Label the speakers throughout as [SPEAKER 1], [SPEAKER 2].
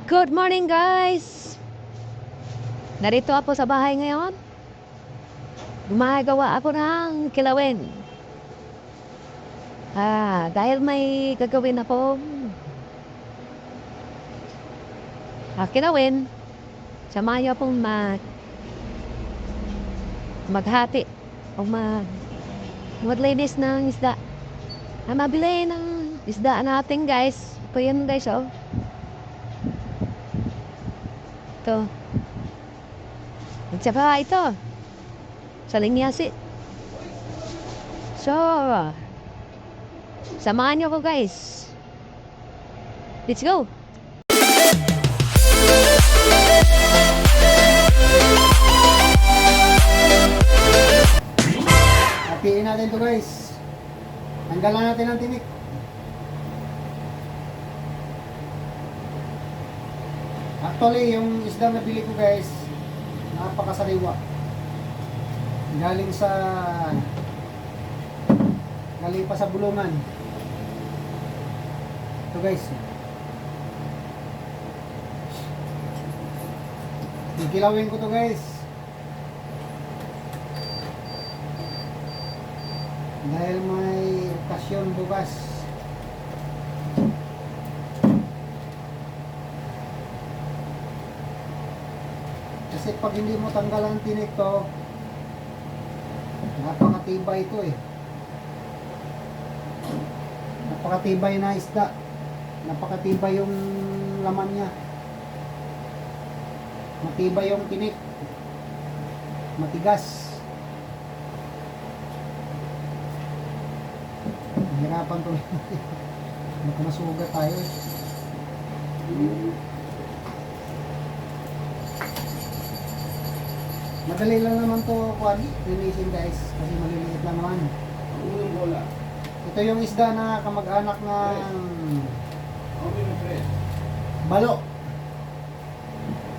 [SPEAKER 1] Good morning guys! Narito ako sa bahay ngayon. Gumagawa ako ng kilawin. Dahil may gagawin ako kilawin, samahan niyo akong maghati o maglinis ng isda. Mabili ng isda natin guys. Ito yan guys oh. Ito. Nagsaba ito. Sa linyasi. So, samahan niyo ko guys. Let's go!
[SPEAKER 2] Hatiin natin to guys. Tanggalan natin ang tinik. Actually, yung isda na bili ko guys, napakasariwa. Galing pa sa bulungan. Ito guys. Kilawin ko to guys. Dahil may okasyon bukas. Kasi pag hindi mo tanggalan ang tinik to, napakatibay ito eh. Napakatibay na isda. Napakatibay yung laman niya. Matibay yung tinik. Matigas. Hirapan to. Baka masugat tayo eh. Madali lang naman to linisin guys, kasi maliliit lang naman. Ito yung isda na kamag-anak ng balo.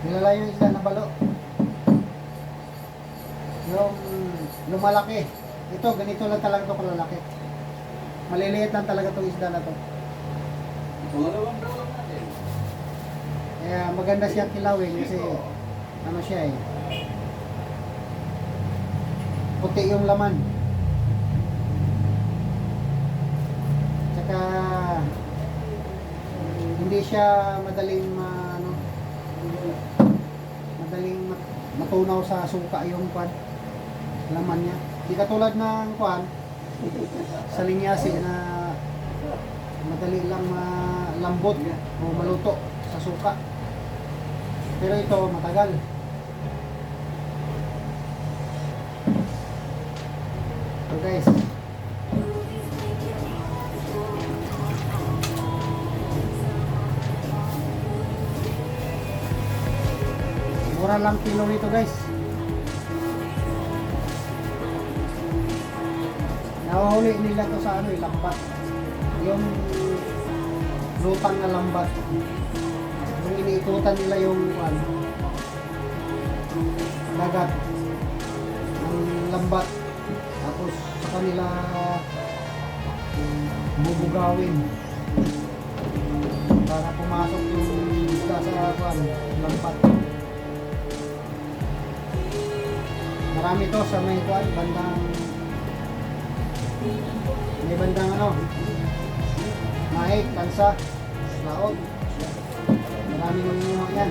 [SPEAKER 2] Kilala yung isda na balo. Yung lumalaki. Ito, ganito lang talaga to kalalaki. Maliliit lang talaga itong isda na to. Kaya maganda siya kilawin kasi ano siya eh, puti yung laman. Tsaka hindi siya madaling matunaw sa suka yung laman niya. Hindi katulad ng sa linyasi na madali lang malambot o maluto sa suka. Pero ito matagal. So guys, mura lang kilo nito guys. Nahuhuli nila to sa lambat. Yung lutang na lambat. Yung iniikutan nila yung dagat ng lambat. Tapos sa kanila bubugawin para pumasok yung isda sa lambat. Marami to sa may bandang mahig, kansa, laod. Marami mga yan.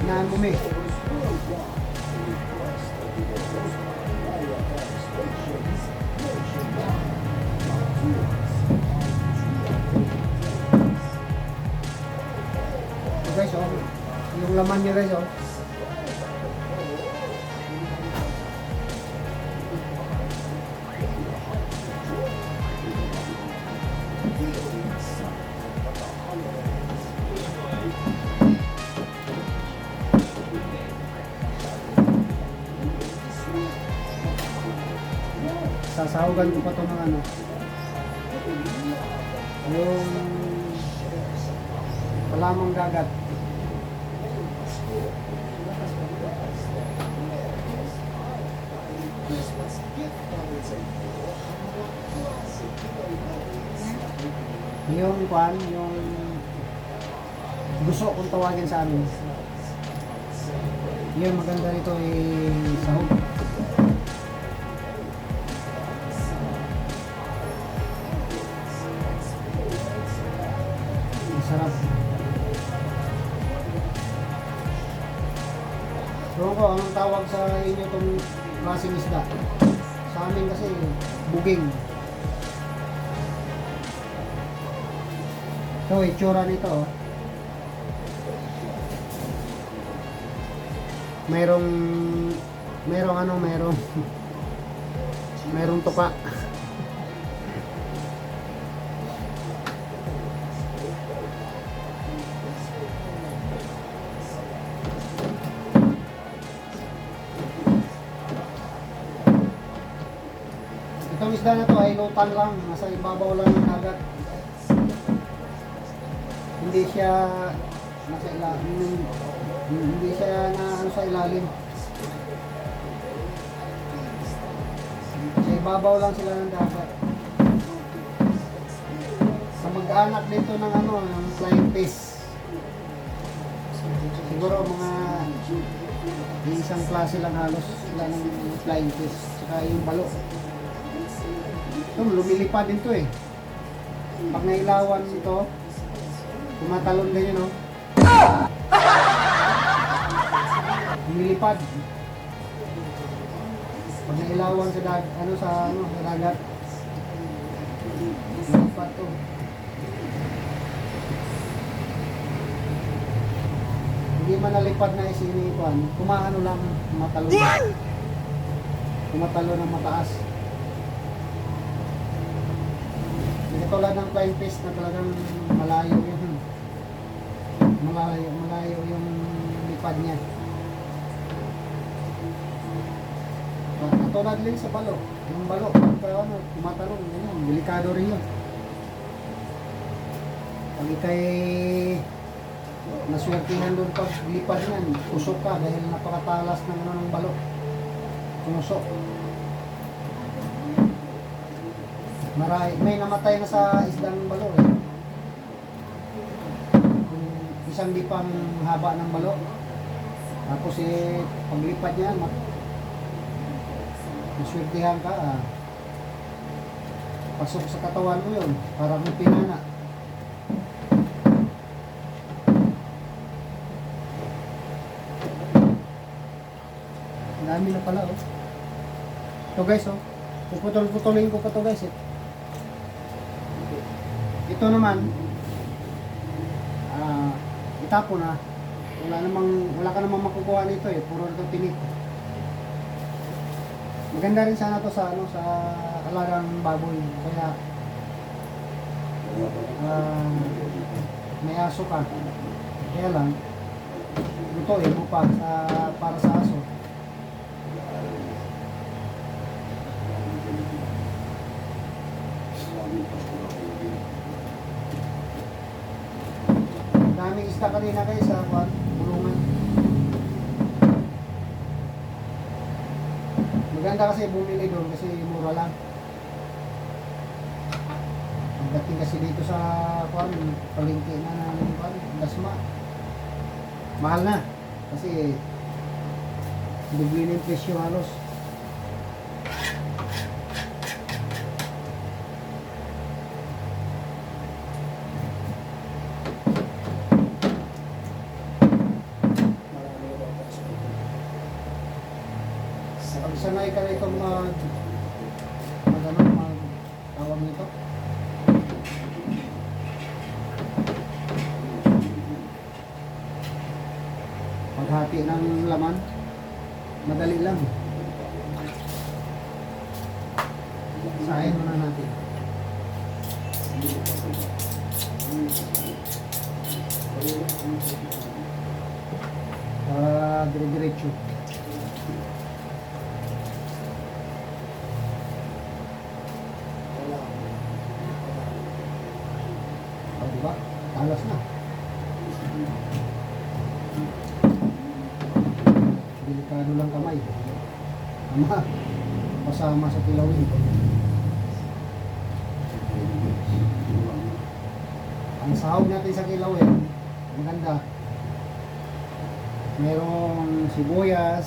[SPEAKER 2] Naan bumi. So guys, yung laman niya guys sasahugan ko pa ito ng yung palamang dagat. Yung kwan, yung gusto kung tawagin sa amin. Yun, maganda rito sahog. Masarap. Ewan ko, anong tawag sa inyo itong klaseng isda? Sa amin kasi, buging. Ito, itsura nito. Oh. Merong tuka. Itong isda na to ay lutan lang, nasa ibabaw lang ng dagat. Hindi siya nasa ilalim, hindi siya na ano sa ilalim. Sa ibabaw lang sila ng dagat. Sa mag-anak dito ng ano, ng flying fish. Siguro mga isang klase lang halos sila ng flying fish. Saka yung balo. Ito, lumilipad din to eh. Pag nailawan ito, tumatalon din yun, no? Lumilipad. Pag nailawan sa dagat, lumilipad to. Hindi man nalipad na isinipan, kumaano lang, tumatalon. Tumatalon ng mataas. Hindi tulad ng flying fish na talagang malayo yun. Malayo yung lipad niya. Katulad din sa balo. Yung balo, pagka tumatalon, yun, delikado rin yun. Pag ikay naswertihan doon pag lipad niyan, usok ka dahil napakatalas ng balo. Kumusok. May namatay na sa isdang balo eh. Kung isang lipang haba ng balo. Tapos paglipad niya, maswertihan ka, pasok sa katawan mo yun, parang may pinana. Ang dami na pala oh. Ito guys oh, puputol-putulin ko pa to guys eh. Ito naman, itapo na. Wala ka namang makukuha nito eh, puro ito tinik. Maganda rin sana to sa alagang baboy. Kaya may aso ka. Kaya lang lutuin mo pa para sa aso. Daming isda kanina guys sa bulungan. Maganda kasi bumili doon kasi mura lang. Pagdating kasi dito sa palengke na ng Dasma, mahal na kasi bigli ng presyo halos. Pag sanay ka na itong tawag nito, paghati ng laman, madali lang. Sahin muna natin. Dire-diretso. Diba? Talas na. Delikado lang kamay. Pasama sa kilawin. Ang sahog natin sa kilawin, maganda. Merong sibuyas,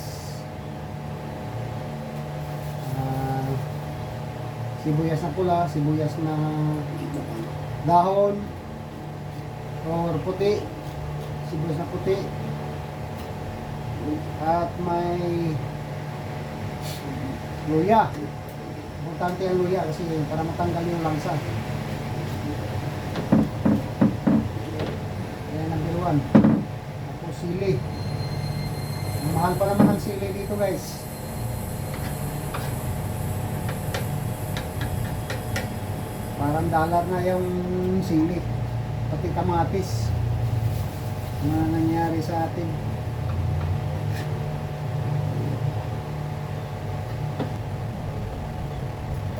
[SPEAKER 2] sibuyas na pula, sibuyas na dahon, or puti, sibuyas na puti, at may luya. Importante ang luya kasi para matanggal yung langsa. Yan ang biruan. Tapos sili. Ang mahal pa naman ang sili dito guys. Parang dollar na yung sili. Pati kamatis. Ano nangyari sa atin?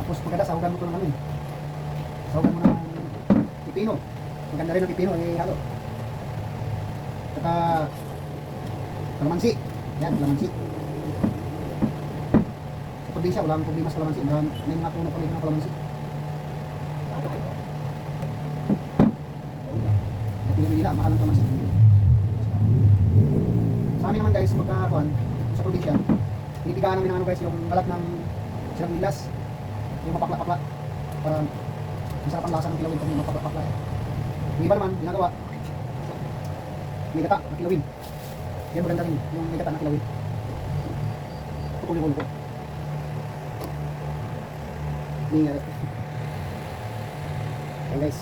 [SPEAKER 2] Tapos pagkada, sahugan mo ito ng ano eh. Sahugan mo ng pipino. Maganda rin ang pipino, eh halo. Saka kalamansi. Yan, kalamansi. Sa probinsya, walang problema sa kalamansi. May mga puno pala ng kalamansi. At hindi nila, mahal ang kalamansi. Sa amin naman guys, magkakakuan, sa probinsya, pinipigaan namin ng ano guys, yung balat ng silang milas. Yung mapakla-pakla para masarap ang lasa ng kilawin kung mapakla-pakla eh. Yung iba naman, ginagawa may gata na kilawin. Yan maganda rin yung may gata na kilawin. Pukul-pukul ko. Hindi nga rin. Ayan guys.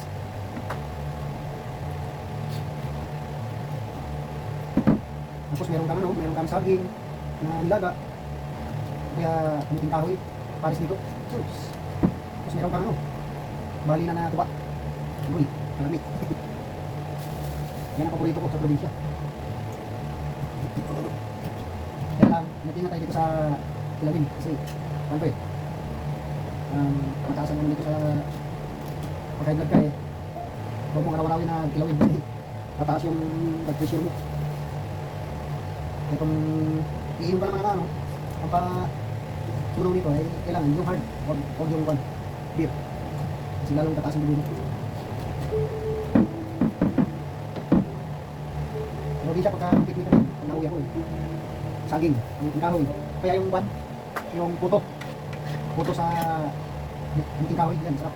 [SPEAKER 2] Tapos meron kang ano, meron kang saging na nilaga. Kaya kumuting kahoy. Paris dito. Tapos meron kang ano, bali na tuba. Uy, malamig. Yan ang paborito ko sa probinsya. Kaya lang, natinga tayo dito sa kilawin. Kasi, ano ba eh, mataasan naman dito sa pagka-vlog ka eh. Huwag mong araw-arawin na kilawin. Mataas yung blood pressure mo. Kaya kung iinom ka naman na ano, ang tunaw nito ay kailangan yung hard, huwag yung one, beer. Kasi lalong tataas ang dugo mo. Pero di siya pagka-piknik ko rin, pag nauwi ako eh. Saging, ang kahoy. Kaya yung one, yung puto sa munting kahoy, yan, sarap.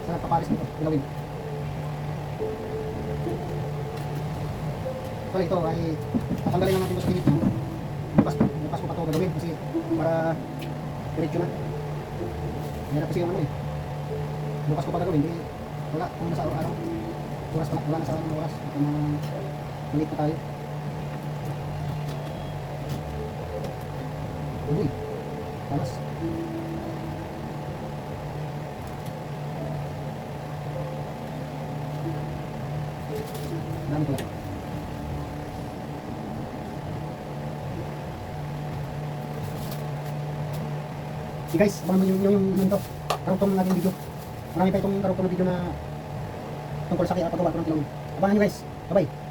[SPEAKER 2] Sarap paparis nito, ilawin. So ito ay tatanggalin lang natin ito sa pinit niya. Bukas ko pa ito gagawin kasi para diretso na. Meron kasi yung ano eh. Bukas ko pa gagawin, di wala kung nasa araw-araw. Oras pa, wala na sa oras. Malit na tayo. Uy, palas. Dami ko lang. Okay guys, abangan mo yung ito. Karugtong ng ating video. Marami pa itong karugtong na video na tungkol sa paggawa ko ng kilawin. Abangan nyo guys. Bye-bye.